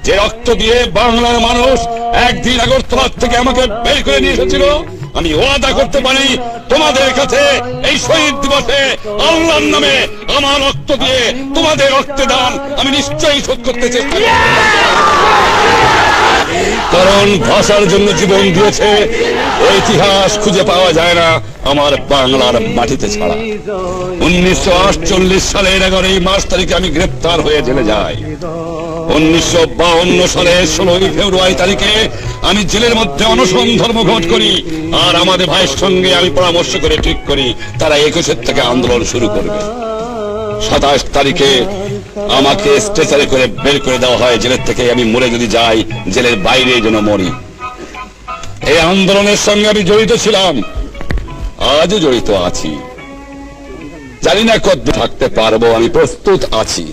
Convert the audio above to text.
যে রক্ত দিয়ে বাংলার মানুষ একদিন আগরতলা থেকে আমাকে বের করে নিয়ে এসেছিল, আমি ওয়াদা করতে পারি তোমাদের কাছে এই শহীদ দিবসে আল্লাহর নামে আমার রক্ত দিয়ে তোমাদের রক্তদান আমি নিশ্চয়ই শোধ করতে চেষ্টা করব। কারণ ভাষার জন্য জীবন দিয়েছে ইতিহাস খুঁজে পাওয়া যায় না আমার বাংলার মাটিতে ছাড়া। 1948 সালের 11 মার্চ তারিখে আমি গ্রেপ্তার হয়ে জেলে যাই। 1952 সালের 16 ফেব্রুয়ারি তারিখে আমি জেলের মধ্যে অনশন ধর্মঘট করি, আর আমাদের ভাইয়ের সঙ্গে আমি পরামর্শ করে ঠিক করি তারা 21 থেকে আন্দোলন শুরু করবে। 27 তারিখে আমাকে স্ট্রেচারে করে বের করে দেওয়া হয় জেলের থেকে। আমি মরে যদি যাই জেলের বাইরে যেন মরি। এই আন্দোলনের সঙ্গে আমি জড়িত ছিলাম, আজও জড়িত আছি। জানি না কত থাকতে পারবো, আমি প্রস্তুত আছি।